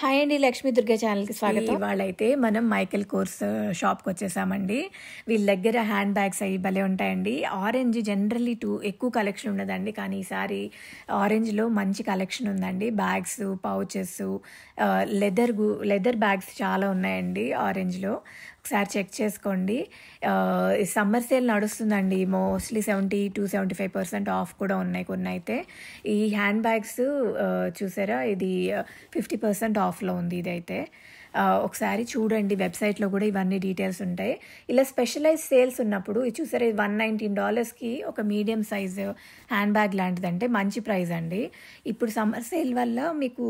Hi అండి. లక్ష్మీ దుర్గా ఛానల్‌కి స్వాగతం. ఇవాళైతే మనం మైకేల్ కోర్స్ షాప్‌కి వచ్చేసామండి. వీళ్ళ దగ్గర హ్యాండ్ బ్యాగ్స్ అవి భలే ఉంటాయండి. ఆరెంజ్ జనరల్లీ ఎక్కువ కలెక్షన్ ఉండదండి. కానీ ఈసారి ఆరెంజ్‌లో మంచి కలెక్షన్ ఉందండి. బ్యాగ్స్, పౌచెస్, లెదర్ బ్యాగ్స్ చాలా ఉన్నాయండి ఆరెంజ్‌లో. ఒకసారి చెక్ చేసుకోండి. సమ్మర్ సేల్ నడుస్తుందండి. మోస్ట్లీ 70-75% ఆఫ్ కూడా ఉన్నాయి కొన్ని అయితే. ఈ హ్యాండ్ బ్యాగ్స్ చూసారా, ఇది 50% ఆఫ్లో ఉంది ఇదైతే. ఒకసారి చూడండి, వెబ్సైట్లో కూడా ఇవన్నీ డీటెయిల్స్ ఉంటాయి. ఇలా స్పెషలైజ్ సేల్స్ ఉన్నప్పుడు ఇది చూసారా, ఇది $119కి ఒక మీడియం సైజ్ హ్యాండ్ బ్యాగ్ లాంటిదంటే మంచి ప్రైస్ అండి. ఇప్పుడు సమ్మర్ సేల్ వల్ల మీకు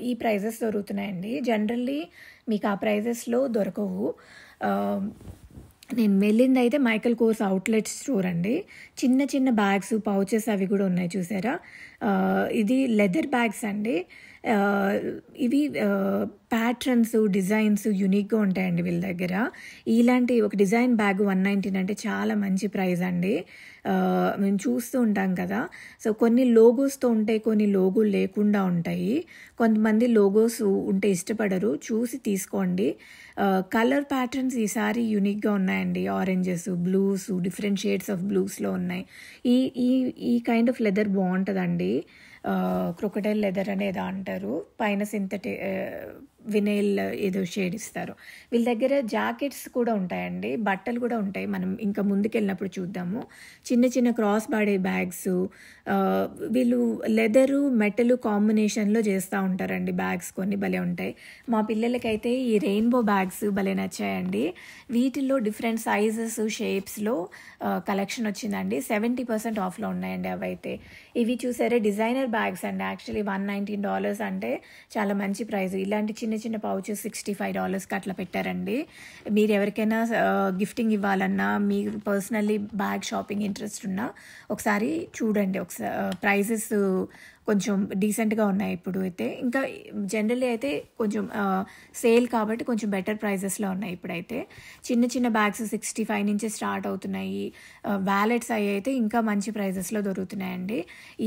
ఈ ప్రైజెస్ దొరుకుతున్నాయండి. జనరల్లీ మీకు ఆ ప్రైజెస్లో దొరకవు. నేను వెళ్ళింది అయితే మైకేల్ కోర్స్ అవుట్లెట్ స్టోర్ అండి. చిన్న చిన్న బ్యాగ్స్, పౌచెస్ అవి కూడా ఉన్నాయి చూసారా. ఇది లెదర్ బ్యాగ్స్ అండి. ఇవి ప్యాటర్న్స్, డిజైన్స్ యూనిక్గా ఉంటాయండి వీళ్ళ దగ్గర. ఇలాంటి ఒక డిజైన్ బ్యాగ్ 119 అంటే చాలా మంచి ప్రైస్ అండి. మేము చూస్తూ ఉంటాం కదా. సో కొన్ని లోగోస్తో ఉంటాయి, కొన్ని లోగోలు లేకుండా ఉంటాయి. కొంతమంది లోగోస్ ఉంటే ఇష్టపడరు, చూసి తీసుకోండి. కలర్ ప్యాటర్న్స్ ఈసారి యూనిక్గా ఉన్నాయండి. Oranges, blues, different shades of బ్లూస్లో ఉన్నాయి. ఈ ఈ ఈ కైండ్ ఆఫ్ లెదర్ బాగుంటుందండి. క్రొకడైల్ లెదర్ అనేది అంటారు. పైన సింథటిక్ వినైల్ ఏదో షేడ్ ఇస్తారు. వీళ్ళ దగ్గర జాకెట్స్ కూడా ఉంటాయండి, బట్టలు కూడా ఉంటాయి. మనం ఇంకా ముందుకెళ్ళినప్పుడు చూద్దాము. చిన్న చిన్న క్రాస్ బాడీ బ్యాగ్స్, వీళ్ళు లెదరు మెటల్ కాంబినేషన్లో చేస్తూ ఉంటారండి. బ్యాగ్స్ కొన్ని భలే ఉంటాయి. మా పిల్లలకైతే ఈ రెయిన్బో బ్యాగ్స్ భలే నచ్చాయండి. వీటిల్లో డిఫరెంట్ సైజెస్, షేప్స్లో కలెక్షన్ వచ్చిందండి. 70% ఆఫ్లో ఉన్నాయండి అవైతే. ఇవి చూసారే డిజైనర్ బ్యాగ్స్ అండి. యాక్చువల్లీ $119 అంటే చాలా మంచి ప్రైస్. ఇలాంటి చిన్న చిన్న పౌచెస్ $65కి అట్లా పెట్టారండి. మీరు ఎవరికైనా గిఫ్టింగ్ ఇవ్వాలన్నా, మీరు పర్సనల్లీ బ్యాగ్ షాపింగ్ ఇంట్రెస్ట్ ఉన్నా ఒకసారి చూడండి. ఒకసారి ప్రైజెస్ కొంచెం డీసెంట్గా ఉన్నాయి ఇప్పుడు అయితే. ఇంకా జనరల్లీ అయితే కొంచెం సేల్ కాబట్టి కొంచెం బెటర్ ప్రైజెస్లో ఉన్నాయి ఇప్పుడైతే. చిన్న చిన్న బ్యాగ్స్ 65 నుంచి స్టార్ట్ అవుతున్నాయి. వ్యాలెట్స్ అవి అయితే ఇంకా మంచి ప్రైజెస్లో దొరుకుతున్నాయండి.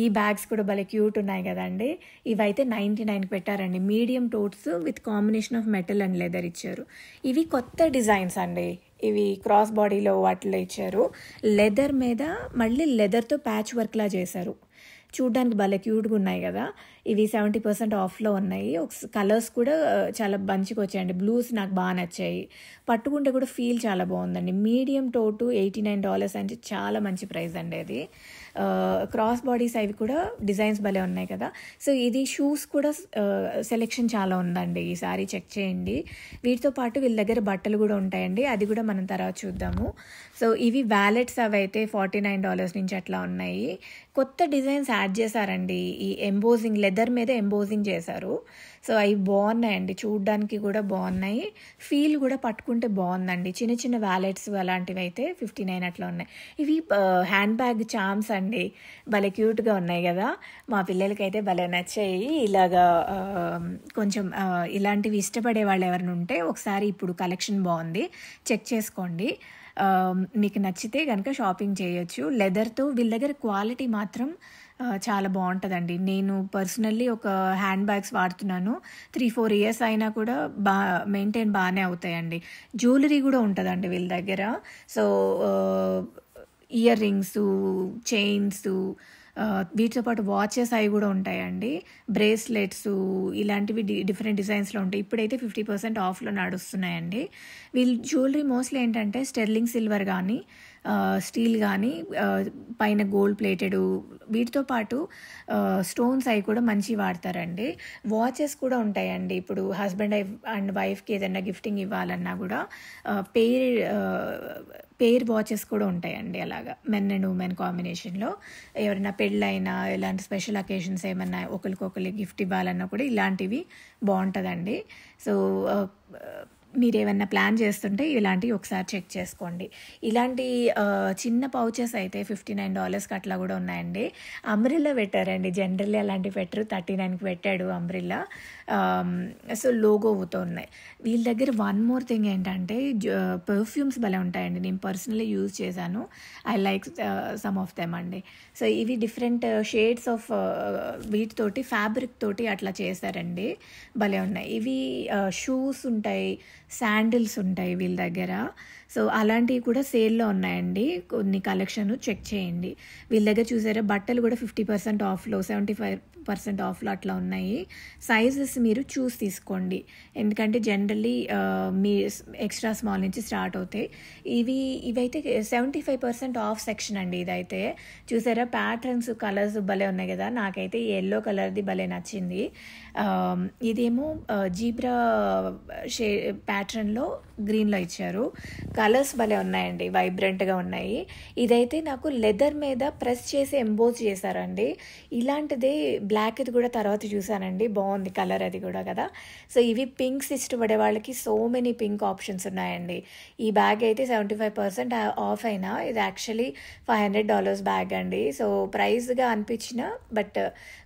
ఈ బ్యాగ్స్ కూడా భలే క్యూట్ ఉన్నాయి కదండి. ఇవైతే 99కి పెట్టారండి. Medium totes with combination of metal and leather ఇచ్చారు. ఇవి కొత్త డిజైన్స్ అండి. ఇవి క్రాస్ బాడీలో వాటిలో ఇచ్చారు. లెదర్ మీద మళ్ళీ లెదర్తో ప్యాచ్ వర్క్లా చేశారు. చూడ్డానికి భలే క్యూట్గా ఉన్నాయి కదా. ఇవి 70% ఆఫ్లో ఉన్నాయి. కలర్స్ కూడా చాలా మంచిగా వచ్చాయండి. బ్లూస్ నాకు బాగా నచ్చాయి. పట్టుకుంటే కూడా ఫీల్ చాలా బాగుందండి. మీడియం టోటు $89 అంటే చాలా మంచి ప్రైస్ అండి అది. క్రాస్ బాడీస్ అవి కూడా డిజైన్స్ భలే ఉన్నాయి కదా. సో ఇది షూస్ కూడా సెలెక్షన్ చాలా ఉందండి. ఈసారి చెక్ చేయండి. వీటితో పాటు వీళ్ళ దగ్గర బట్టలు కూడా ఉంటాయండి. అది కూడా మనం తర్వాత చూద్దాము. సో ఇవి వ్యాలెట్స్ అవి అయితే $49 నుంచి అట్లా ఉన్నాయి. కొత్త డిజైన్స్ యాడ్ చేశారండి. ఈ ఎంబోజింగ్, లెదర్ మీద ఎంబోజింగ్ చేశారు. సో అవి బాగున్నాయండి, చూడ్డానికి కూడా బాగున్నాయి. ఫీల్ కూడా పట్టుకుంటే బాగుందండి. చిన్న చిన్న వ్యాలెట్స్ అలాంటివి అయితే 59 అట్లా ఉన్నాయి. ఇవి హ్యాండ్ బ్యాగ్ చామ్స్ అండి. భలే క్యూట్గా ఉన్నాయి కదా. మా పిల్లలకైతే భలే నచ్చాయి. ఇలాగా కొంచెం ఇలాంటివి ఇష్టపడే వాళ్ళు ఎవరైనా ఉంటే ఒకసారి ఇప్పుడు కలెక్షన్ బాగుంది, చెక్ చేసుకోండి. మీకు నచ్చితే కనుక షాపింగ్ చేయొచ్చు. లెదర్తో వీళ్ళ దగ్గర క్వాలిటీ మాత్రం చాలా బాగుంటుందండి. నేను పర్సనల్లీ ఒక హ్యాండ్ బ్యాగ్స్ వాడుతున్నాను. 3-4 ఇయర్స్ అయినా కూడా మెయింటైన్ బాగానే అవుతాయండి. జ్యువెలరీ కూడా ఉంటుందండి వీళ్ళ దగ్గర. సో ఇయర్ రింగ్స్, చైన్స్, వీటితో పాటు వాచెస్ అవి కూడా ఉంటాయండి. బ్రేస్లెట్స్ ఇలాంటివి డిఫరెంట్ డిజైన్స్లో ఉంటాయి. ఇప్పుడైతే 50% ఆఫ్లో నడుస్తున్నాయండి. వీళ్ళు జ్యువెలరీ మోస్ట్లీ ఏంటంటే స్టెర్లింగ్ సిల్వర్ కానీ, స్టీల్ కానీ, పైన గోల్డ్ ప్లేటెడ్, వీటితో పాటు స్టోన్స్ అవి కూడా మంచి వాడతారండి. వాచెస్ కూడా ఉంటాయండి. ఇప్పుడు హస్బెండ్ అండ్ వైఫ్కి ఏదైనా గిఫ్టింగ్ ఇవ్వాలన్నా కూడా పేర్ వాచెస్ కూడా ఉంటాయండి. అలాగా మెన్ అండ్ ఉమెన్ కాంబినేషన్లో ఎవరైనా పెళ్ళైనా ఇలాంటి స్పెషల్ అకేషన్స్ ఏమన్నా ఒకరికొకరికి గిఫ్ట్ ఇవ్వాలన్నా కూడా ఇలాంటివి బాగుంటుందండి. సో మీరేమన్నా ప్లాన్ చేస్తుంటే ఇలాంటివి ఒకసారి చెక్ చేసుకోండి. ఇలాంటి చిన్న పౌచెస్ అయితే $59కి అట్లా కూడా ఉన్నాయండి. అంబ్రెల్లా పెట్టారండి. జనరల్లీ అలాంటివి పెట్టరు. 39కి పెట్టాడు అంబ్రెల్లా. సో లోగోతో ఉన్నాయి. వీళ్ళ దగ్గర వన్ మోర్ థింగ్ ఏంటంటే పర్ఫ్యూమ్స్ భలే ఉంటాయండి. నేను పర్సనలీ యూజ్ చేశాను. I like some of them అండి. సో ఇవి డిఫరెంట్ షేడ్స్ ఆఫ్ వీటితోటి ఫ్యాబ్రిక్ తోటి అట్లా చేశారండి. భలే ఉన్నాయి. ఇవి షూస్ ఉంటాయి, శాండిల్స్ ఉంటాయి వీళ్ళ దగ్గర. సో అలాంటివి కూడా సేల్లో ఉన్నాయండి. కొన్ని కలెక్షన్ చెక్ చేయండి. వీళ్ళ దగ్గర చూసారా బట్టలు కూడా 50% ఆఫ్లో, 75% ఆఫ్లో అట్లా ఉన్నాయి. సైజెస్ మీరు చూసి తీసుకోండి. ఎందుకంటే జనరల్లీ మీ ఎక్స్ట్రా స్మాల్ నుంచి స్టార్ట్ అవుతాయి. ఇవైతే 75% ఆఫ్ సెక్షన్ అండి. ఇదైతే చూసారా ప్యాటర్న్స్, కలర్స్ భలే ఉన్నాయి కదా. నాకైతే ఎల్లో కలర్ది భలే నచ్చింది. ఇదేమో జీబ్రా ప్యాటర్న్లో గ్రీన్లో ఇచ్చారు. కలర్స్ భలే ఉన్నాయండి, వైబ్రెంట్గా ఉన్నాయి. ఇదైతే నాకు లెదర్ మీద ప్రెస్ చేసి ఎంబోజ్ చేశారండి. ఇలాంటిదే బ్లాక్ది కూడా తర్వాత చూసానండి, బాగుంది కలర్ అది కూడా కదా. సో ఇవి పింక్స్ ఇష్టపడే వాళ్ళకి సో మెనీ పింక్ ఆప్షన్స్ ఉన్నాయండి. ఈ బ్యాగ్ అయితే 75% ఆఫ్ అయినా ఇది యాక్చువల్లీ $500 బ్యాగ్ అండి. సో ప్రైస్గా అనిపించిన బట్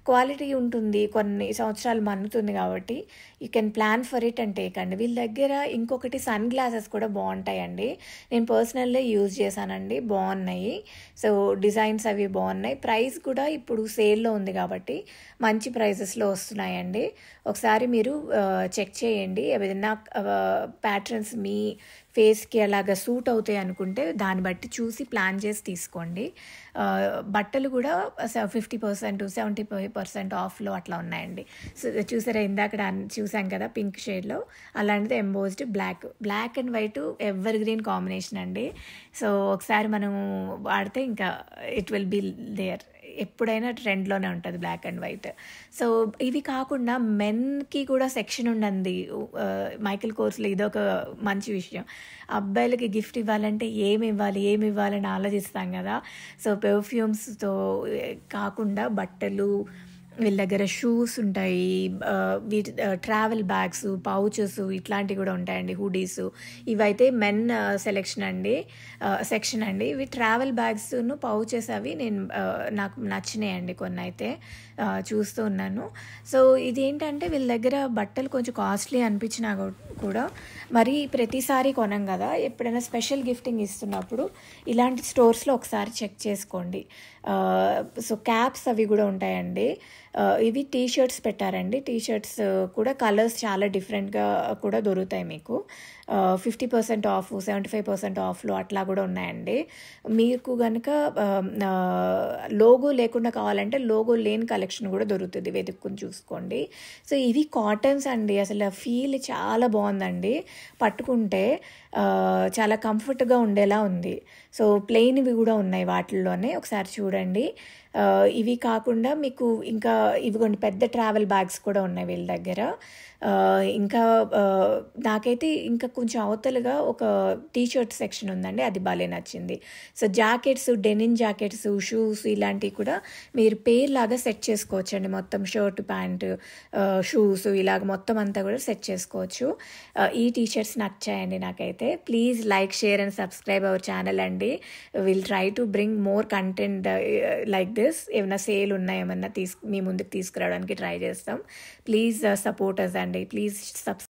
క్వాలిటీ ఉంటుంది, కొన్ని సంవత్సరాలు మన్నుతుంది కాబట్టి you can plan for it and take అండి. వీళ్ళ దగ్గర ఇంకొకటి సన్ గ్లాసెస్ కూడా బాగుంటాయండి. నేను పర్సనల్లీ యూజ్ చేశానండి, బాగున్నాయి. సో డిజైన్స్ అవి బాగున్నాయి. ప్రైస్ కూడా ఇప్పుడు సేల్లో ఉంది కాబట్టి మంచి ప్రైజెస్లో వస్తున్నాయండి. ఒకసారి మీరు చెక్ చేయండి. ఏదైనా ప్యాటర్న్స్ మీ ఫేస్కి అలాగా సూట్ అవుతాయి అనుకుంటే దాన్ని బట్టి చూసి ప్లాన్ చేసి తీసుకోండి. బట్టలు కూడా 50%, 75% ఆఫ్లో అట్లా ఉన్నాయండి. సో చూసారా ఇందాక చూసాం కదా పింక్ షేడ్లో, అలాంటిది embossed black and white evergreen combination అండి. సో ఒకసారి మనం వాడితే ఇంకా ఇట్ విల్ బి దేర్, ఎప్పుడైనా ట్రెండ్లోనే ఉంటుంది బ్లాక్ అండ్ వైట్. సో ఇవి కాకుండా మెన్కి కూడా సెక్షన్ ఉండండి మైకేల్ కోర్స్లో. ఇదొక మంచి విషయం. అబ్బాయిలకి గిఫ్ట్ ఇవ్వాలంటే ఏమి ఇవ్వాలని ఆలోచిస్తాం కదా. సో పెర్ఫ్యూమ్స్తో కాకుండా బట్టలు, వీళ్ళ దగ్గర షూస్ ఉంటాయి, వీటి ట్రావెల్ బ్యాగ్స్, పౌచెస్ ఇట్లాంటివి కూడా ఉంటాయండి, హుడీస్. ఇవైతే మెన్ సెక్షన్ అండి. ఇవి ట్రావెల్ బ్యాగ్స్ను పౌచెస్ అవి నాకు నచ్చినాయండి కొన్ని అయితే చూస్తూ ఉన్నాను. సో ఇదేంటంటే వీళ్ళ దగ్గర బట్టలు కొంచెం కాస్ట్లీ అనిపించినా కూడా మరి ప్రతిసారి కొనం కదా, ఎప్పుడైనా స్పెషల్ గిఫ్టింగ్ ఇస్తున్నప్పుడు ఇలాంటి స్టోర్స్లో ఒకసారి చెక్ చేసుకోండి. సో క్యాప్స్ అవి కూడా ఉంటాయండి. ఇవి టీషర్ట్స్ పెట్టారండి. టీషర్ట్స్ కూడా కలర్స్ చాలా డిఫరెంట్గా కూడా దొరుకుతాయి మీకు. 50% ఆఫ్, 75% ఆఫ్లో అట్లా కూడా ఉన్నాయండి. మీకు కనుక లోగో లేకుండా కావాలంటే లోగో లేని కలెక్షన్ కూడా దొరుకుతుంది, వెతుక్కుని చూసుకోండి. సో ఇవి కాటన్స్ అండి. అసలు ఫీల్ చాలా బాగుందండి, పట్టుకుంటే చాలా కంఫర్ట్గా ఉండేలా ఉంది. సో ప్లెయిన్వి కూడా ఉన్నాయి వాటిల్లోనే, ఒకసారి చూడండి. ఇవి కాకుండా మీకు ఇంకా ఇవిగోండి పెద్ద ట్రావెల్ బ్యాగ్స్ కూడా ఉన్నాయి వీళ్ళ దగ్గర. ఇంకా నాకైతే ఇంకా కొంచెం అవతలుగా ఒక టీషర్ట్ సెక్షన్ ఉందండి, అది భలే నచ్చింది. So jackets, denim jackets, shoes ఇలాంటివి కూడా మీరు పేర్ లాగా సెట్ చేసుకోవచ్చు అండి. మొత్తం షర్ట్, ప్యాంటు, షూస్ ఇలాగ మొత్తం అంతా కూడా సెట్ చేసుకోవచ్చు. ఈ టీషర్ట్స్ నచ్చాయండి నాకైతే. Please like, share and subscribe our channel అండి. Will try to bring more content like this. ఏమైనా సేల్ ఉన్నా ఏమన్నా మీ ముందుకు తీసుకురావడానికి ట్రై చేస్తాం. ప్లీజ్ సపోర్ట్ అస్ అండి. Please subscribe.